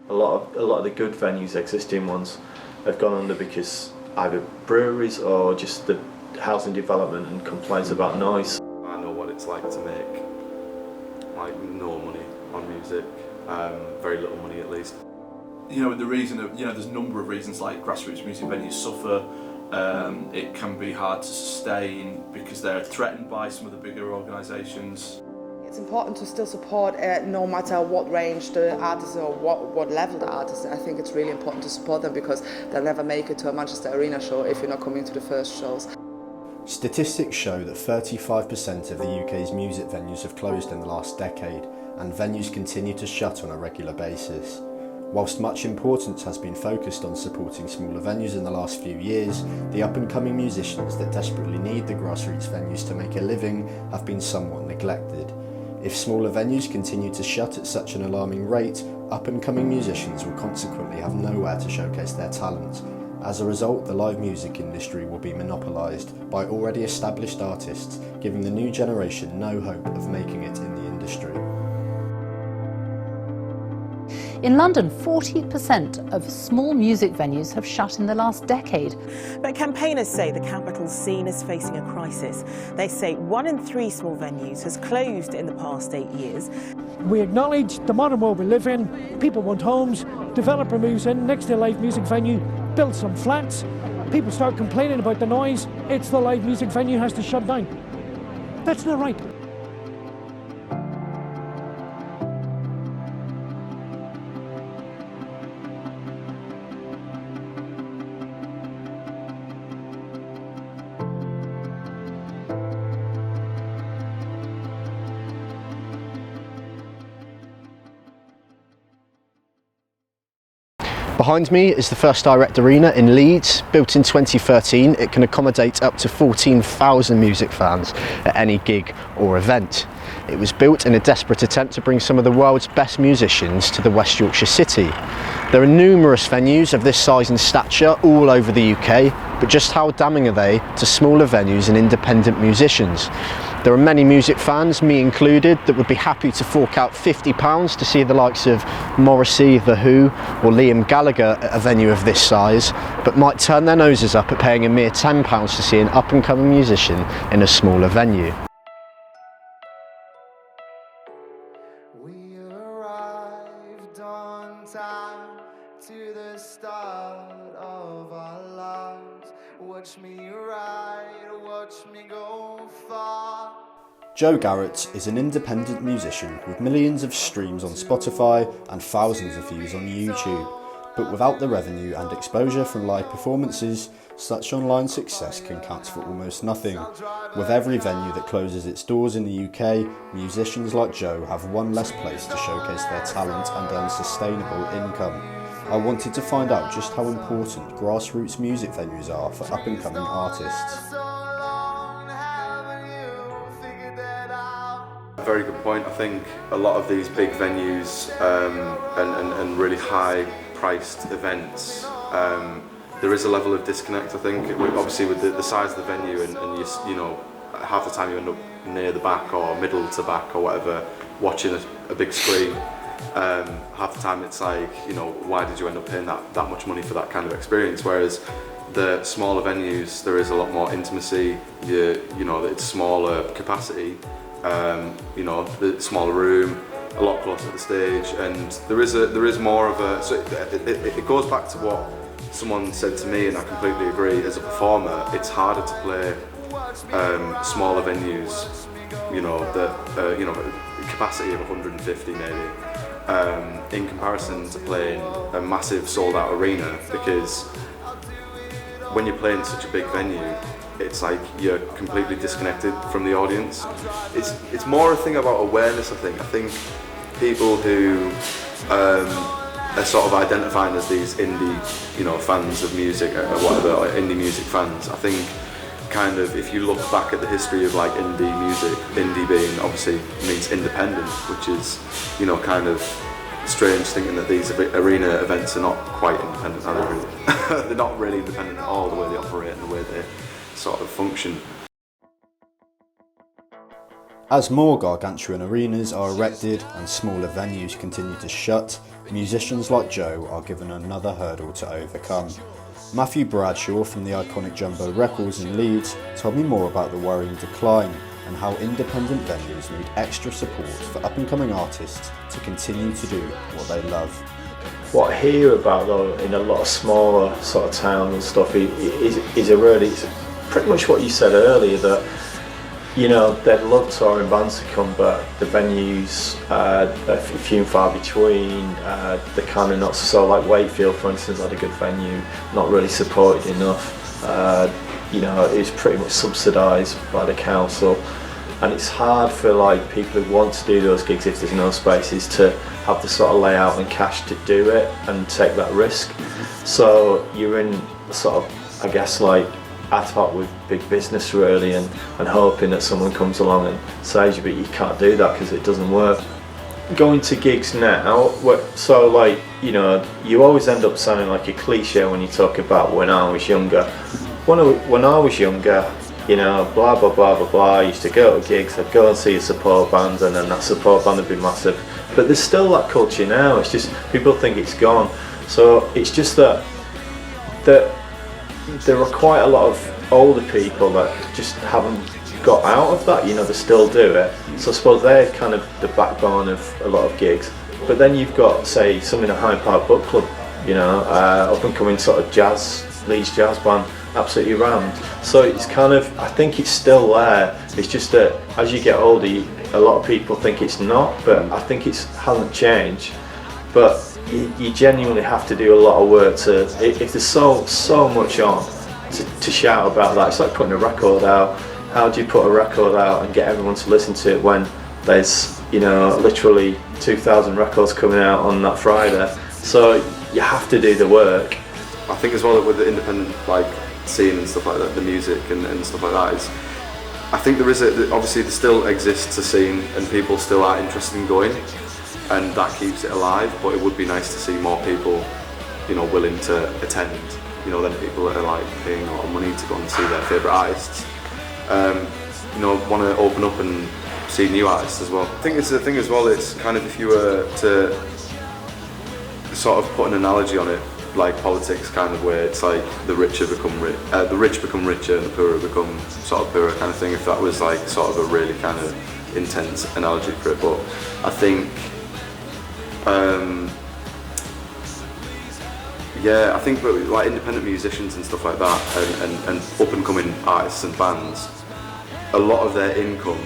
A lot of the good venues, existing ones, have gone under because either breweries or just the housing development and complaints about noise. I know what it's like to make like no money on music, very little money at least. You know, the reason of, you know, there's a number of reasons like grassroots music venues suffer. It can be hard to sustain because they're threatened by some of the bigger organisations. It's important to still support no matter what range the artist or what level the artist. I think it's really important to support them because they'll never make it to a Manchester Arena show if you're not coming to the first shows. Statistics show that 35% of the UK's music venues have closed in the last decade, and venues continue to shut on a regular basis. Whilst much importance has been focused on supporting smaller venues in the last few years, the up-and-coming musicians that desperately need the grassroots venues to make a living have been somewhat neglected. If smaller venues continue to shut at such an alarming rate, up-and-coming musicians will consequently have nowhere to showcase their talent. As a result, the live music industry will be monopolised by already established artists, giving the new generation no hope of making it in the industry. In London, 40% of small music venues have shut in the last decade. But campaigners say the capital scene is facing a crisis. They say 1 in 3 small venues has closed in the past 8 years. We acknowledge the modern world we live in. People want homes. Developer moves in next to a live music venue, builds some flats. People start complaining about the noise. It's the live music venue has to shut down. That's not right. Behind me is the First Direct Arena in Leeds. Built in 2013, it can accommodate up to 14,000 music fans at any gig or event. It was built in a desperate attempt to bring some of the world's best musicians to the West Yorkshire city. There are numerous venues of this size and stature all over the UK, but just how damning are they to smaller venues and independent musicians? There are many music fans, me included, that would be happy to fork out £50 to see the likes of Morrissey, The Who or Liam Gallagher at a venue of this size, but might turn their noses up at paying a mere £10 to see an up-and-coming musician in a smaller venue. We arrived on time to the start of our lives. Watch me ride, watch me go far. Joe Garratt is an independent musician with millions of streams on Spotify and thousands of views on YouTube. But without the revenue and exposure from live performances, such online success can count for almost nothing. With every venue that closes its doors in the UK, musicians like Joe have one less place to showcase their talent and earn sustainable income. I wanted to find out just how important grassroots music venues are for up-and-coming artists. Very good point. I think a lot of these big venues and really high-priced events, there is a level of disconnect. I think, obviously, with the size of the venue, and you know, half the time you end up near the back or middle to back or whatever, watching a big screen. Half the time it's like, you know, why did you end up paying that much money for that kind of experience? Whereas the smaller venues, there is a lot more intimacy. You know, it's smaller capacity. You know, the smaller room, a lot closer to the stage, and there is more of a. So it goes back to what someone said to me, and I completely agree. As a performer, it's harder to play smaller venues. You know, that you know, capacity of 150 maybe, in comparison to playing a massive sold-out arena, because when you're playing such a big venue, it's like you're completely disconnected from the audience. It's more a thing about awareness, I think. I think people who are sort of identifying as these indie, you know, fans of music or whatever, like indie music fans, I think kind of, if you look back at the history of like indie music, indie being obviously means independent, which is, you know, kind of strange thinking that these arena events are not quite independent, are they really? They're not really independent at all, the way they operate and the way they sort of function. As more gargantuan arenas are erected and smaller venues continue to shut, musicians like Joe are given another hurdle to overcome. Matthew Bradshaw from the iconic Jumbo Records in Leeds told me more about the worrying decline and how independent venues need extra support for up-and-coming artists to continue to do what they love. What I hear about though in a lot of smaller sort of towns and stuff is it's pretty much what you said earlier, that you know, they'd love touring bands to come, but the venues are few and far between. They're kind of not so, like Wakefield for instance had a good venue, not really supported enough. You know, it's pretty much subsidised by the council, and it's hard for like people who want to do those gigs if there's no spaces to have the sort of layout and cash to do it and take that risk. So you're in sort of, I guess, like ad hoc with big business really, and hoping that someone comes along and saves you, but you can't do that because it doesn't work. Going to gigs now, so like, you know, you always end up sounding like a cliche when you talk about when I was younger. When I was younger, you know, blah blah blah blah blah, I used to go to gigs, I'd go and see a support band, and then that support band would be massive. But there's still that culture now, it's just people think it's gone. So it's just that there are quite a lot of older people that just haven't got out of that, you know, they still do it. So I suppose they're kind of the backbone of a lot of gigs. But then you've got, say, something at Hyde Park Book Club, you know, up and coming sort of jazz, Leeds jazz band, absolutely rammed. So it's kind of, I think it's still there. It's just that as you get older, a lot of people think it's not, but I think it hasn't changed. But you genuinely have to do a lot of work to, if there's so much on, to shout about that. It's like putting a record out. How do you put a record out and get everyone to listen to it when there's, you know, literally 2,000 records coming out on that Friday? So you have to do the work. I think as well with the independent like scene and stuff like that, the music and stuff like that, is I think obviously there still exists a scene and people still are interested in going, and that keeps it alive. But it would be nice to see more people, you know, willing to attend. You know, then people that are like paying a lot of money to go and see their favourite artists, you know, want to open up and see new artists as well. I think it's the thing as well, it's kind of, if you were to sort of put an analogy on it, like politics kind of, where it's like the rich become richer and the poorer become sort of poorer kind of thing, if that was like sort of a really kind of intense analogy for it. But I think yeah, I think like independent musicians and stuff like that, and up and coming artists and bands, a lot of their income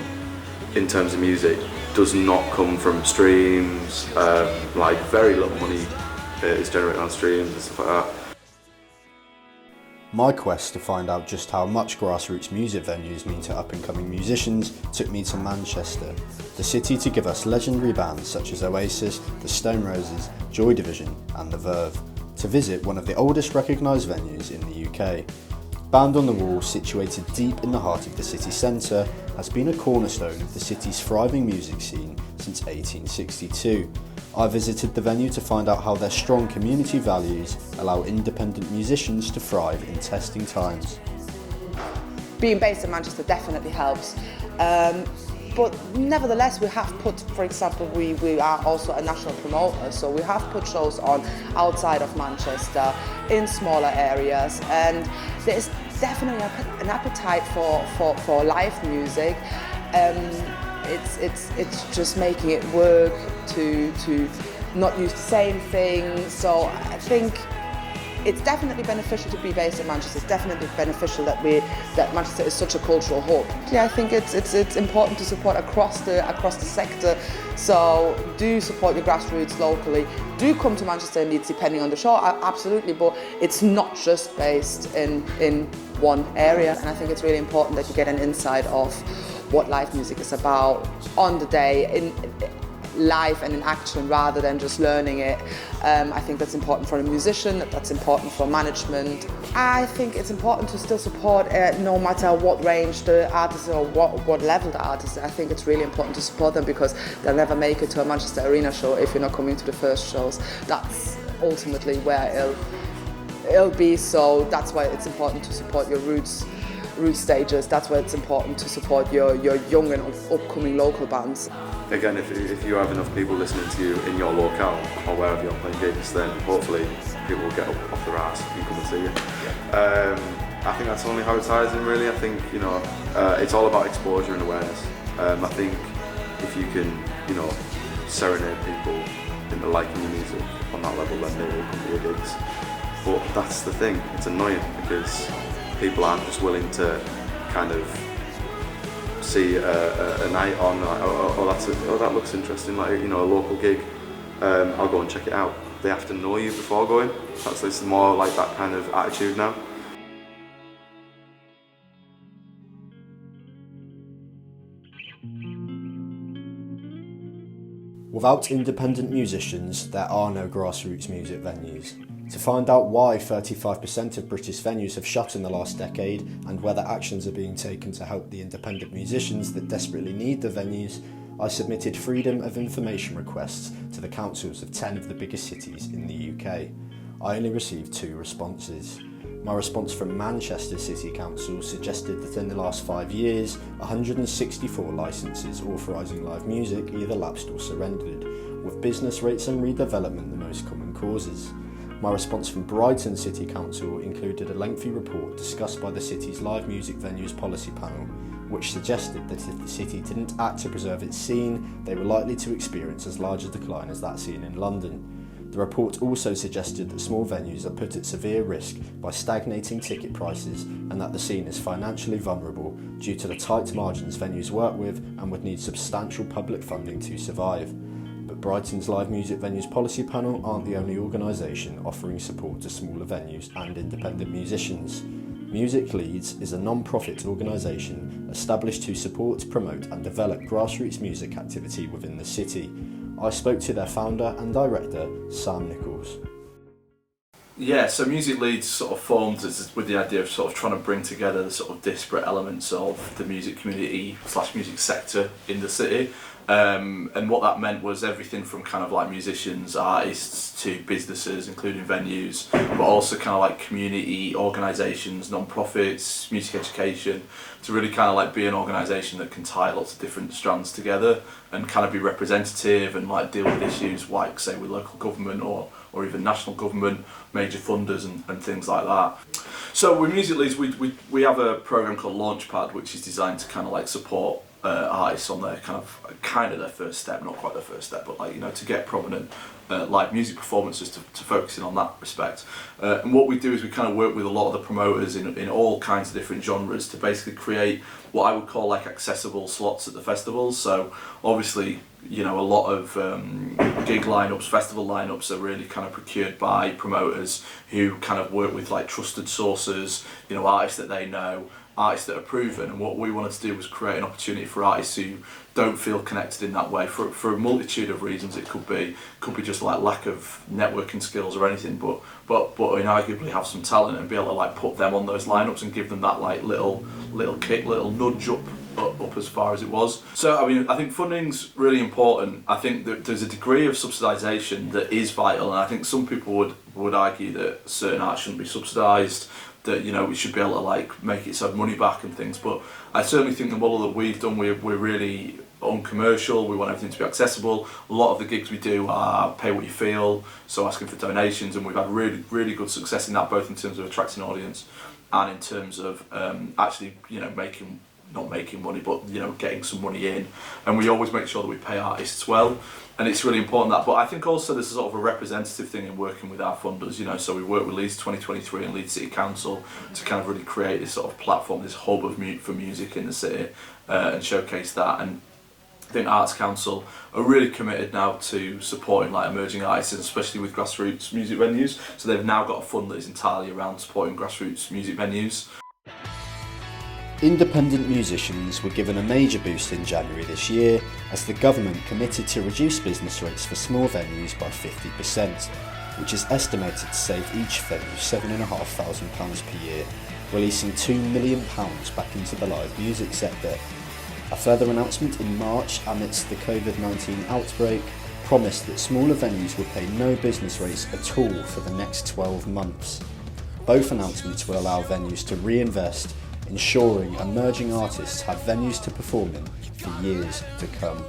in terms of music does not come from streams. Like very little money is generated on streams and stuff like that. My quest to find out just how much grassroots music venues mean to up-and-coming musicians took me to Manchester, the city to give us legendary bands such as Oasis, the Stone Roses, Joy Division and The Verve, to visit one of the oldest recognised venues in the UK. Band on the Wall, situated deep in the heart of the city centre, has been a cornerstone of the city's thriving music scene since 1862. I visited the venue to find out how their strong community values allow independent musicians to thrive in testing times. Being based in Manchester definitely helps. But nevertheless, we have put, for example, we are also a national promoter, so we have put shows on outside of Manchester, in smaller areas, and there's definitely an appetite for live music. It's just making it work to not use the same thing. So I think it's definitely beneficial to be based in Manchester. It's definitely beneficial that Manchester is such a cultural hub. Yeah, I think it's important to support across the sector. So do support your grassroots locally. Do come to Manchester and Leeds depending on the show, absolutely. But it's not just based in one area. And I think it's really important that you get an insight of what live music is about on the day, in live and in action, rather than just learning it. I think that's important for a musician, that's important for management. I think it's important to still support no matter what range the artist or what level the artist is. I think it's really important to support them, because they'll never make it to a Manchester Arena show if you're not coming to the first shows. That's ultimately where it'll be, so that's why it's important to support your roots root stages, that's where it's important to support your young and upcoming local bands. Again, if you have enough people listening to you in your locale or wherever you're playing gigs, then hopefully people will get up off their arse and come and see you. I think that's only how it ties in, really. I think, you know, it's all about exposure and awareness. I think if you can, you know, serenade people into liking your music on that level, then they will come to your gigs. But that's the thing, it's annoying because people aren't just willing to kind of see a night on, like, oh that looks interesting, like, you know, a local gig, I'll go and check it out. They have to know you before going. It's more like that kind of attitude now. Without independent musicians, there are no grassroots music venues. To find out why 35% of British venues have shut in the last decade and whether actions are being taken to help the independent musicians that desperately need the venues, I submitted freedom of information requests to the councils of 10 of the biggest cities in the UK. I only received 2 responses. My response from Manchester City Council suggested that in the last 5 years, 164 licences authorising live music either lapsed or surrendered, with business rates and redevelopment the most common causes. My response from Brighton City Council included a lengthy report discussed by the city's live music venues policy panel, which suggested that if the city didn't act to preserve its scene, they were likely to experience as large a decline as that seen in London. The report also suggested that small venues are put at severe risk by stagnating ticket prices and that the scene is financially vulnerable due to the tight margins venues work with and would need substantial public funding to survive. But Brighton's Live Music Venues Policy Panel aren't the only organisation offering support to smaller venues and independent musicians. Music Leads is a non-profit organisation established to support, promote and develop grassroots music activity within the city. I spoke to their founder and director, Sam Nicholls. Yeah, so Music Leads sort of formed with the idea of sort of trying to bring together the sort of disparate elements of the music community / music sector in the city. And what that meant was everything from kind of like musicians, artists to businesses, including venues, but also kind of like community organisations, non-profits, music education, to really kind of like be an organisation that can tie lots of different strands together and kind of be representative and like deal with issues like, say, with local government or even national government, major funders and things like that. So with Music Leads, we have a programme called Launchpad, which is designed to kind of like support artists on their kind of their first step, not quite their first step, but like, you know, to get prominent live music performances, to focusing on that respect. And what we do is we kind of work with a lot of the promoters in all kinds of different genres to basically create what I would call like accessible slots at the festivals. So obviously, you know, a lot of gig lineups, festival lineups are really kind of procured by promoters who kind of work with like trusted sources, you know, artists that they know, artists that are proven. And what we wanted to do was create an opportunity for artists who don't feel connected in that way for a multitude of reasons. It could be just like lack of networking skills or anything, but inarguably have some talent and be able to like put them on those lineups and give them that like little kick, little nudge up as far as it was. So I mean, I think funding's really important. I think that there's a degree of subsidisation that is vital, and I think some people would argue that certain art shouldn't be subsidised, that, you know, we should be able to like make its own money back and things. But I certainly think the model that we've done, we're really uncommercial. We want everything to be accessible. A lot of the gigs we do are pay what you feel, so asking for donations, and we've had really good success in that, both in terms of attracting audience and in terms of actually, you know, not making money, but, you know, getting some money in. And we always make sure that we pay artists well, and it's really important that. But I think also there's a sort of a representative thing in working with our funders, you know. So we work with Leeds 2023 and Leeds City Council to kind of really create this sort of platform, this hub of for music in the city, and showcase that. And I think Arts Council are really committed now to supporting like emerging artists, especially with grassroots music venues. So they've now got a fund that is entirely around supporting grassroots music venues. Independent musicians were given a major boost in January this year as the government committed to reduce business rates for small venues by 50%, which is estimated to save each venue £7,500 per year, releasing £2 million back into the live music sector. A further announcement in March amidst the COVID-19 outbreak promised that smaller venues would pay no business rates at all for the next 12 months. Both announcements will allow venues to reinvest ensuring emerging artists have venues to perform in for years to come.